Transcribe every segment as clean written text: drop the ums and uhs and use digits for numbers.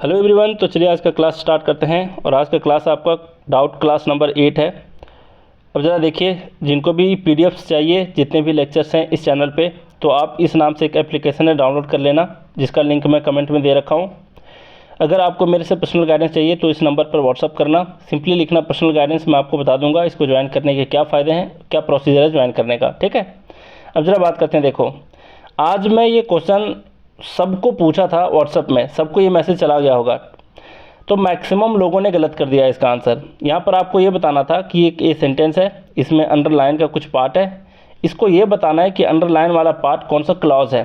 Hello everyone, तो चलिए आज का क्लास स्टार्ट करते हैं। और आज का क्लास आपका डाउट क्लास नंबर 8 है। अब ज़रा देखिए, जिनको भी पीडीएफ्स चाहिए, जितने भी लेक्चर्स हैं इस चैनल पे, तो आप इस नाम से एक एप्लीकेशन है, डाउनलोड कर लेना, जिसका लिंक मैं कमेंट में दे रखा हूँ। अगर आपको मेरे से पर्सनल गाइडेंस चाहिए तो इस नंबर पर व्हाट्सअप करना, सिंपली लिखना पर्सनल गाइडेंस, मैं आपको बता दूंगा इसको ज्वाइन करने के क्या फ़ायदे हैं, क्या प्रोसीजर है ज्वाइन करने का। ठीक है, अब ज़रा बात करते हैं। देखो, आज मैं ये क्वेश्चन सबको पूछा था व्हाट्सअप में, सबको ये मैसेज चला गया होगा, तो मैक्सिमम लोगों ने गलत कर दिया इसका आंसर। यहाँ पर आपको ये बताना था कि एक ये सेंटेंस है, इसमें अंडरलाइन का कुछ पार्ट है, इसको ये बताना है कि अंडरलाइन वाला पार्ट कौन सा क्लॉज है।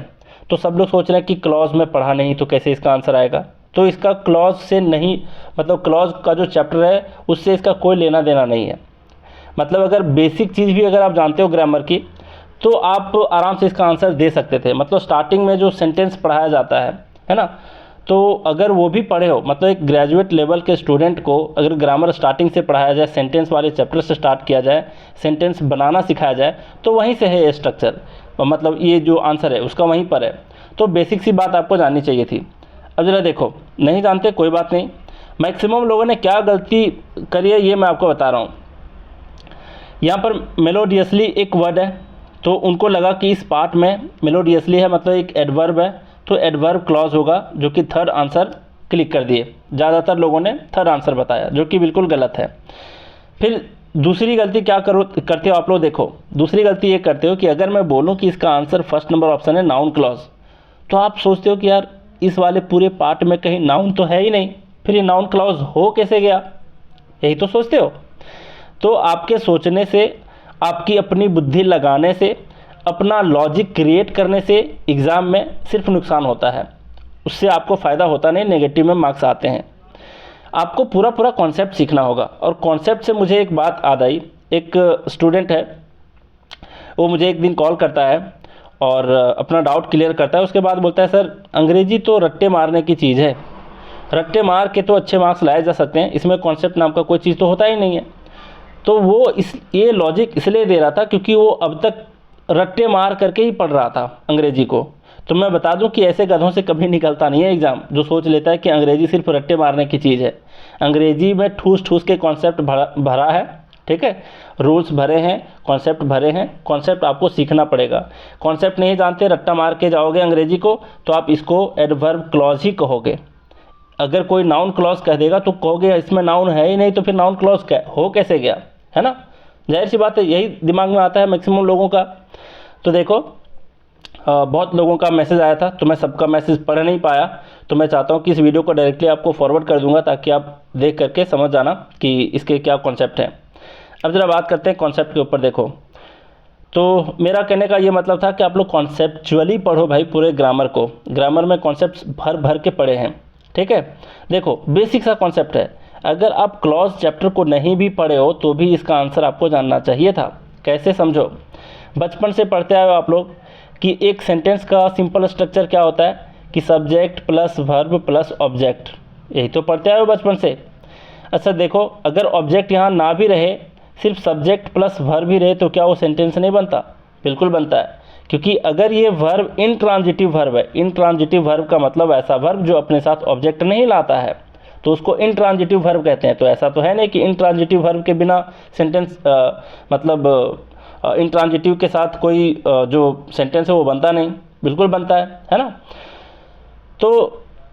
तो सब लोग सोच रहे हैं कि क्लॉज में पढ़ा नहीं तो कैसे इसका आंसर आएगा। तो इसका क्लॉज से नहीं, मतलब क्लॉज का जो चैप्टर है उससे इसका कोई लेना देना नहीं है। मतलब अगर बेसिक चीज़ भी अगर आप जानते हो ग्रामर की, तो आप आराम से इसका आंसर दे सकते थे। मतलब स्टार्टिंग में जो सेंटेंस पढ़ाया जाता है ना, तो अगर वो भी पढ़े हो, मतलब एक ग्रेजुएट लेवल के स्टूडेंट को अगर ग्रामर स्टार्टिंग से पढ़ाया जाए, सेंटेंस वाले चैप्टर से स्टार्ट किया जाए, सेंटेंस बनाना सिखाया जाए, तो वहीं से है ये स्ट्रक्चर, मतलब ये जो आंसर है उसका वहीं पर है। तो बेसिक सी बात आपको जाननी चाहिए थी। अब ज़रा देखो, नहीं जानते कोई बात नहीं, मैक्सिमम लोगों ने क्या गलती करी है ये मैं आपको बता रहा हूँ। यहाँ पर मेलोडियसली एक वर्ड है, तो उनको लगा कि इस पार्ट में मेलोडियसली है, मतलब एक एडवर्ब है, तो एडवर्ब क्लॉज होगा, जो कि थर्ड आंसर क्लिक कर दिए। ज़्यादातर लोगों ने थर्ड आंसर बताया, जो कि बिल्कुल गलत है। फिर दूसरी गलती क्या करते हो आप लोग, देखो दूसरी गलती ये करते हो कि अगर मैं बोलूँ कि इसका आंसर फर्स्ट नंबर ऑप्शन है नाउन क्लॉज, तो आप सोचते हो कि यार इस वाले पूरे पार्ट में कहीं नाउन तो है ही नहीं, फिर ये नाउन क्लॉज हो कैसे गया, यही तो सोचते हो। तो आपके सोचने से, आपकी अपनी बुद्धि लगाने से, अपना लॉजिक क्रिएट करने से एग्ज़ाम में सिर्फ नुकसान होता है, उससे आपको फ़ायदा होता नहीं, नेगेटिव में मार्क्स आते हैं। आपको पूरा पूरा कॉन्सेप्ट सीखना होगा। और कॉन्सेप्ट से मुझे एक बात याद आई, एक स्टूडेंट है, वो मुझे एक दिन कॉल करता है और अपना डाउट क्लियर करता है। उसके बाद बोलता है, सर अंग्रेजी तो रट्टे मारने की चीज़ है, रट्टे मार के तो अच्छे मार्क्स लाए जा सकते हैं, इसमें कॉन्सेप्ट नाम का कोई चीज़ तो होता ही नहीं है। तो वो ये लॉजिक इसलिए दे रहा था क्योंकि वो अब तक रट्टे मार करके ही पढ़ रहा था अंग्रेजी को। तो मैं बता दूं कि ऐसे गधों से कभी निकलता नहीं है एग्ज़ाम, जो सोच लेता है कि अंग्रेजी सिर्फ रट्टे मारने की चीज़ है। अंग्रेजी में ठूस ठूस के कॉन्सेप्ट भरा है, ठीक है, रूल्स भरे हैं, कॉन्सेप्ट भरे हैं, कॉन्सेप्ट आपको सीखना पड़ेगा। कॉन्सेप्ट नहीं जानते, रट्टा मार के जाओगे अंग्रेजी को, तो आप इसको एडवर्ब क्लॉज ही कहोगे। अगर कोई नाउन क्लॉज कह देगा तो कहोगे इसमें नाउन है ही नहीं, तो फिर नाउन क्लॉज हो कैसे गया, है ना। जाहिर सी बात है, यही दिमाग में आता है मैक्सिमम लोगों का। तो देखो, बहुत लोगों का मैसेज आया था, तो मैं सबका मैसेज पढ़ नहीं पाया, तो मैं चाहता हूँ कि इस वीडियो को डायरेक्टली आपको फॉरवर्ड कर दूंगा, ताकि आप देख करके समझ जाना कि इसके क्या कॉन्सेप्ट हैं। अब ज़रा बात करते हैं कॉन्सेप्ट के ऊपर। देखो, तो मेरा कहने का ये मतलब था कि आप लोग कॉन्सेप्चुअली पढ़ो भाई, पूरे ग्रामर को। ग्रामर में कॉन्सेप्ट भर भर के पढ़े हैं, ठीक है। देखो, बेसिक सा कॉन्सेप्ट है, अगर आप क्लॉज चैप्टर को नहीं भी पढ़े हो तो भी इसका आंसर आपको जानना चाहिए था। कैसे, समझो। बचपन से पढ़ते आए हो आप लोग कि एक सेंटेंस का सिंपल स्ट्रक्चर क्या होता है, कि subject plus verb plus object, यही तो पढ़ते आए हो बचपन से। अच्छा देखो, अगर ऑब्जेक्ट यहाँ ना भी रहे, सिर्फ सब्जेक्ट प्लस वर्ब भी रहे, तो क्या वो सेंटेंस नहीं बनता? बिल्कुल बनता है, क्योंकि अगर ये वर्ब इनट्रांजिटिव वर्ब है, इनट्रांजिटिव वर्ब का मतलब ऐसा वर्ब जो अपने साथ ऑब्जेक्ट नहीं लाता है, तो उसको इनट्रांजिटिव वर्ब कहते हैं। तो ऐसा तो है नहीं कि इनट्रांजिटिव वर्ब के बिना सेंटेंस मतलब इनट्रांजिटिव के साथ कोई जो सेंटेंस है वो बनता नहीं, बिल्कुल बनता है ना। तो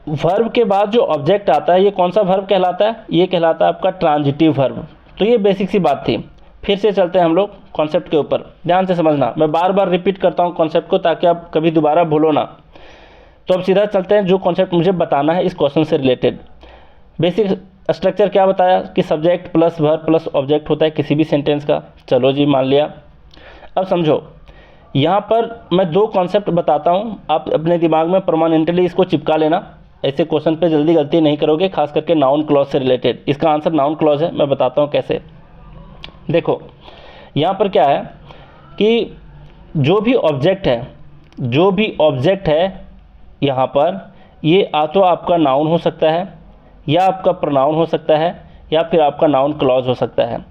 वर्ब के बाद जो ऑब्जेक्ट आता है, ये कौन सा वर्ब कहलाता है? ये कहलाता है आपका ट्रांजिटिव वर्ब। तो ये बेसिक सी बात थी। फिर से चलते हैं हम लोग कॉन्सेप्ट के ऊपर, ध्यान से समझना, मैं बार बार रिपीट करता हूँ कॉन्सेप्ट को, ताकि आप कभी दोबारा भूलो ना। तो अब सीधा चलते हैं जो कॉन्सेप्ट मुझे बताना है इस क्वेश्चन से रिलेटेड। बेसिक स्ट्रक्चर क्या बताया कि subject plus verb plus object होता है किसी भी सेंटेंस का। चलो जी, मान लिया। अब समझो, यहाँ पर मैं दो कॉन्सेप्ट बताता हूँ, आप अपने दिमाग में परमानेंटली इसको चिपका लेना, ऐसे क्वेश्चन पे जल्दी गलती नहीं करोगे, खास करके नाउन क्लॉज से रिलेटेड। इसका आंसर नाउन क्लॉज है, मैं बताता हूँ कैसे। देखो, यहाँ पर क्या है कि जो भी ऑब्जेक्ट है यहाँ पर, ये आ तो आपका नाउन हो सकता है, या आपका प्रोनाउन हो सकता है, या फिर आपका नाउन क्लॉज हो सकता है।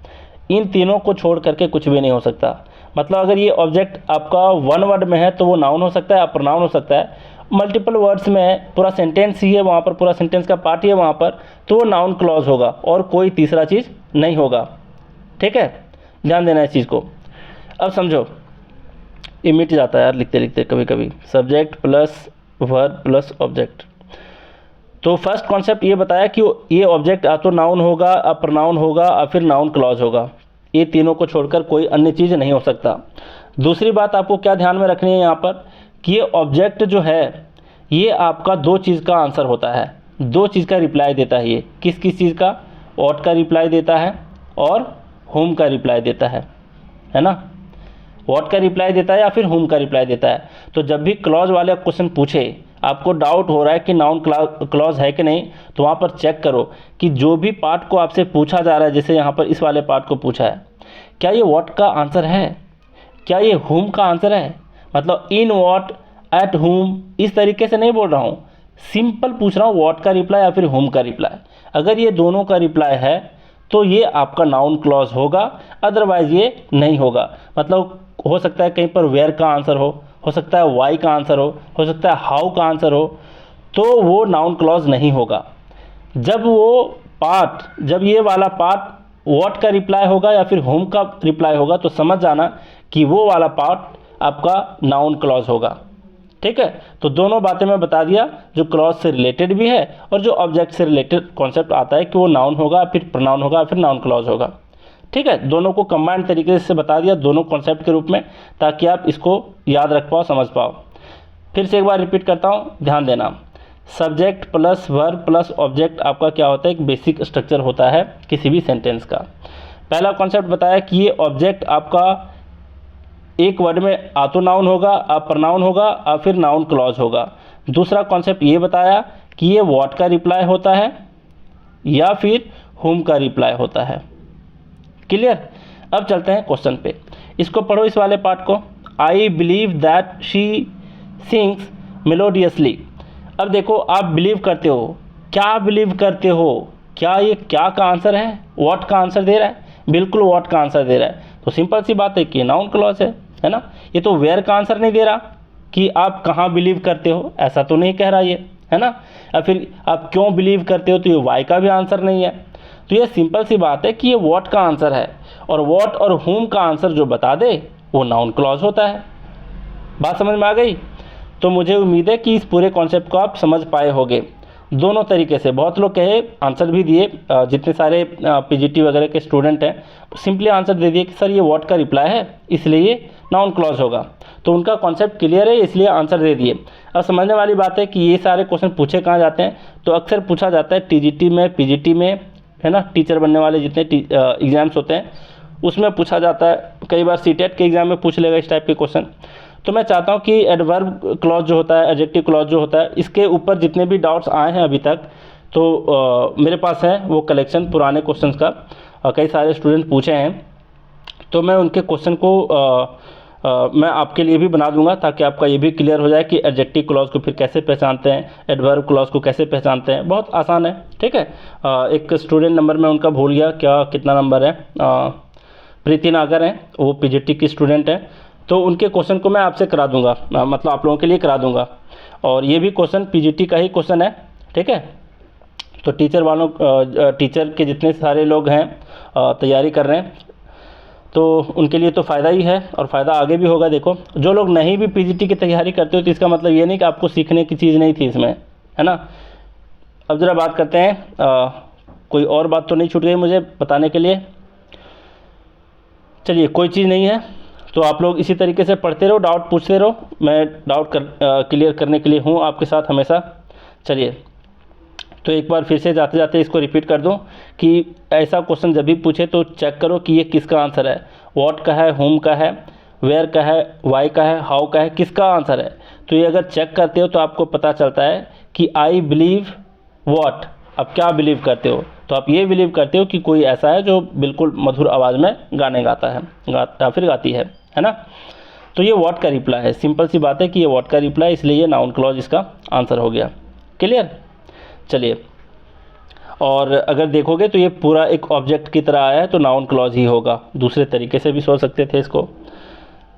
इन तीनों को छोड़ करके कुछ भी नहीं हो सकता। मतलब अगर ये ऑब्जेक्ट आपका वन वर्ड में है तो वो नाउन हो सकता है या प्रोनाउन हो सकता है, मल्टीपल वर्ड्स में पूरा सेंटेंस ही है वहाँ पर, पूरा सेंटेंस का पार्ट ही है वहाँ पर, तो वो नाउन क्लॉज होगा और कोई तीसरा चीज़ नहीं होगा। ठीक है, ध्यान देना इस चीज़ को। अब समझो, ये मिट जाता है यार लिखते लिखते कभी कभी, subject plus verb plus object. तो फर्स्ट कॉन्सेप्ट ये बताया कि ये ऑब्जेक्ट या तो नाउन होगा, या प्रोनाउन होगा, या फिर नाउन क्लॉज होगा। ये तीनों को छोड़कर कोई अन्य चीज़ नहीं हो सकता। दूसरी बात आपको क्या ध्यान में रखनी है यहाँ पर, कि ये ऑब्जेक्ट जो है ये आपका दो चीज़ का आंसर होता है, दो चीज़ का रिप्लाई देता है। ये किस किस चीज़ का, व्हाट का रिप्लाई देता है और होम का रिप्लाई देता है ना। व्हाट का रिप्लाई देता है या फिर होम का रिप्लाई देता है। तो जब भी क्लॉज वाले क्वेश्चन पूछे, आपको डाउट हो रहा है कि नाउन क्लॉज है कि नहीं, तो वहाँ पर चेक करो कि जो भी पार्ट को आपसे पूछा जा रहा है, जैसे यहाँ पर इस वाले पार्ट को पूछा है, क्या ये व्हाट का आंसर है, क्या ये होम का आंसर है। मतलब इन व्हाट, एट होम, इस तरीके से नहीं बोल रहा हूँ, सिंपल पूछ रहा हूँ व्हाट का रिप्लाई या फिर होम का रिप्लाई। अगर ये दोनों का रिप्लाई है तो ये आपका नाउन क्लॉज होगा, अदरवाइज ये नहीं होगा। मतलब हो सकता है कहीं पर वेयर का आंसर हो सकता है वाई का आंसर हो सकता है हाउ का आंसर हो, तो वो नाउन क्लॉज नहीं होगा। जब वो पार्ट, जब ये वाला पार्ट व्हाट का रिप्लाई होगा या फिर होम का रिप्लाई होगा, तो समझ जाना कि वो वाला पार्ट आपका नाउन क्लॉज होगा। ठीक है, तो दोनों बातें मैं बता दिया, जो क्लॉज से रिलेटेड भी है और जो ऑब्जेक्ट से रिलेटेड कॉन्सेप्ट आता है कि वो नाउन होगा, फिर प्रोनाउन होगा, फिर नाउन क्लॉज होगा। ठीक है, दोनों को कंबाइंड तरीके से बता दिया, दोनों कॉन्सेप्ट के रूप में, ताकि आप इसको याद रख पाओ, समझ पाओ। फिर से एक बार रिपीट करता हूँ, ध्यान देना। Subject plus verb plus object आपका क्या होता है, एक बेसिक स्ट्रक्चर होता है किसी भी सेंटेंस का। पहला कॉन्सेप्ट बताया कि ये ऑब्जेक्ट आपका एक वर्ड में आ तो नाउन होगा, आ प्रोनाउन होगा, आ फिर नाउन क्लॉज होगा। दूसरा कॉन्सेप्ट ये बताया कि ये व्हाट का रिप्लाई होता है या फिर होम का रिप्लाई होता है। क्लियर। अब चलते हैं क्वेश्चन पे, इसको पढ़ो इस वाले पार्ट को। I believe that she sings melodiously. अब देखो, आप बिलीव करते हो, क्या बिलीव करते हो, क्या ये क्या का आंसर है, व्हाट का आंसर दे रहा है, बिल्कुल व्हाट का आंसर दे रहा है। तो सिंपल सी बात है कि नाउन क्लॉज है ना। ये तो वेयर का आंसर नहीं दे रहा कि आप कहाँ बिलीव करते हो, ऐसा तो नहीं कह रहा ये, है ना। या फिर आप क्यों बिलीव करते हो, तो ये वाई का भी आंसर नहीं है। तो ये सिंपल सी बात है कि ये व्हाट का आंसर है, और व्हाट और होम का आंसर जो बता दे वो नाउन क्लॉज होता है। बात समझ में आ गई। तो मुझे उम्मीद है कि इस पूरे कॉन्सेप्ट को आप समझ पाए होंगे दोनों तरीके से। बहुत लोग कहे, आंसर भी दिए, जितने सारे पीजीटी वगैरह के स्टूडेंट हैं, सिंपली आंसर दे दिए कि सर ये व्हाट का रिप्लाई है इसलिए ये नाउन क्लॉज होगा। तो उनका कॉन्सेप्ट क्लियर है, इसलिए आंसर दे दिए। अब समझने वाली बात है कि ये सारे क्वेश्चन पूछे कहाँ जाते हैं, तो अक्सर पूछा जाता है टीजीटी में, पीजीटी में, है ना। टीचर बनने वाले जितने एग्ज़ाम्स होते हैं उसमें पूछा जाता है, कई बार सीटेट के एग्ज़ाम में पूछ लेगा इस टाइप के क्वेश्चन। तो मैं चाहता हूँ कि एडवर्ब क्लॉज जो होता है, एडजेक्टिव क्लॉज जो होता है, इसके ऊपर जितने भी डाउट्स आए हैं अभी तक, तो मेरे पास है वो कलेक्शन पुराने क्वेश्चंस का, कई सारे स्टूडेंट पूछे हैं, तो मैं उनके क्वेश्चन को मैं आपके लिए भी बना दूंगा, ताकि आपका ये भी क्लियर हो जाए कि एडजेक्टिव क्लॉज को फिर कैसे पहचानते हैं, एडवर्ब क्लॉज को कैसे पहचानते हैं। बहुत आसान है, ठीक है। एक स्टूडेंट नंबर मैं उनका भूल गया, क्या कितना नंबर है, प्रीति नागर हैं, वो पीजीटी की स्टूडेंट हैं, तो उनके क्वेश्चन को मैं आपसे करा दूंगा, मतलब आप लोगों के लिए करा दूंगा। और ये भी क्वेश्चन पीजीटी का ही क्वेश्चन है, ठीक है। तो टीचर के जितने सारे लोग हैं तैयारी कर रहे हैं, तो उनके लिए तो फ़ायदा ही है, और फ़ायदा आगे भी होगा। देखो, जो लोग नहीं भी पीजीटी की तैयारी करते हो, तो इसका मतलब ये नहीं कि आपको सीखने की चीज़ नहीं थी इसमें, है ना। अब ज़रा बात करते हैं, कोई और बात तो नहीं छूट गई मुझे बताने के लिए। चलिए, कोई चीज़ नहीं है, तो आप लोग इसी तरीके से पढ़ते रहो, डाउट पूछते रहो, मैं डाउट क्लियर करने के लिए हूँ आपके साथ हमेशा। चलिए, तो एक बार फिर से जाते जाते इसको रिपीट कर दूं कि ऐसा क्वेश्चन जब भी पूछे तो चेक करो कि ये किसका आंसर है, व्हाट का है, होम का है, वेयर का है, वाई का है, हाउ का है, किसका आंसर है। तो ये अगर चेक करते हो तो आपको पता चलता है कि आई बिलीव व्हाट, आप क्या बिलीव करते हो, तो आप ये बिलीव करते हो कि कोई ऐसा है जो बिल्कुल मधुर आवाज़ में गाने गाता है, या फिर गाती है ना। तो ये व्हाट का रिप्लाई है, सिंपल सी बात है कि ये व्हाट का रिप्लाई, इसलिए ये नाउन क्लॉज इसका आंसर हो गया। क्लियर। चलिए, और अगर देखोगे तो ये पूरा एक ऑब्जेक्ट की तरह आया है, तो नाउन क्लॉज ही होगा, दूसरे तरीके से भी सोच सकते थे इसको।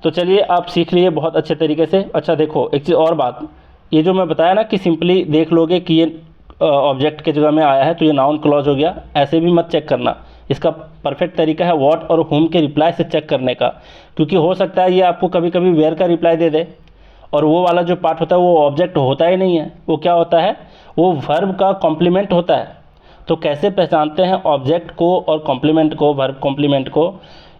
तो चलिए, आप सीख लिए बहुत अच्छे तरीके से। अच्छा देखो, एक चीज़ और बात, ये जो मैं बताया ना कि सिंपली देख लोगे कि ये ऑब्जेक्ट के जगह में आया है तो ये नाउन क्लॉज हो गया, ऐसे भी मत चेक करना। इसका परफेक्ट तरीका है व्हाट और whom के रिप्लाई से चेक करने का, क्योंकि हो सकता है ये आपको कभी कभी वेयर का रिप्लाई दे दे और वो वाला जो पार्ट होता है वो ऑब्जेक्ट होता ही नहीं है, वो क्या होता है, वो वर्ब का कॉम्प्लीमेंट होता है। तो कैसे पहचानते हैं ऑब्जेक्ट को और कॉम्प्लीमेंट को, वर्ब कॉम्प्लीमेंट को,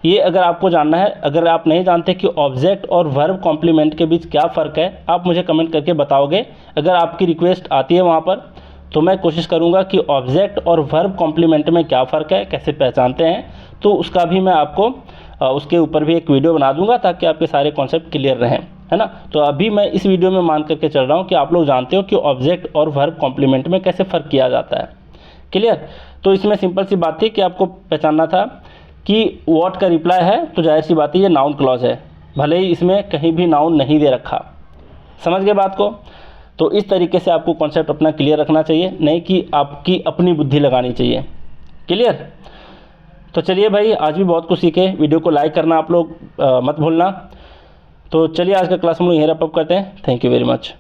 ये अगर आपको जानना है, अगर आप नहीं जानते कि ऑब्जेक्ट और वर्ब कॉम्प्लीमेंट के बीच क्या फ़र्क है, आप मुझे कमेंट करके बताओगे। अगर आपकी रिक्वेस्ट आती है वहाँ पर तो मैं कोशिश करूँगा कि ऑब्जेक्ट और वर्ब कॉम्प्लीमेंट में क्या फ़र्क है, कैसे पहचानते हैं, तो उसका भी मैं आपको उसके ऊपर भी एक वीडियो बना दूंगा ताकि आपके सारे कॉन्सेप्ट क्लियर रहें, है ना। तो अभी मैं इस वीडियो में मान करके चल रहा हूँ कि आप लोग जानते हो कि ऑब्जेक्ट और वर्ब कॉम्प्लीमेंट में कैसे फ़र्क किया जाता है। क्लियर। तो इसमें सिंपल सी बात थी कि आपको पहचानना था कि व्हाट का रिप्लाई है तो जाहिर सी बात है ये नाउन क्लॉज है, भले ही इसमें कहीं भी नाउन नहीं दे रखा। समझ गए बात को। तो इस तरीके से आपको कॉन्सेप्ट अपना क्लियर रखना चाहिए, नहीं कि आपकी अपनी बुद्धि लगानी चाहिए। क्लियर। तो चलिए भाई, आज भी बहुत कुछ सीखे। वीडियो को लाइक करना आप लोग मत भूलना। तो चलिए आज का क्लास हम लोग यहीं रैप अप करते हैं। Thank you very much.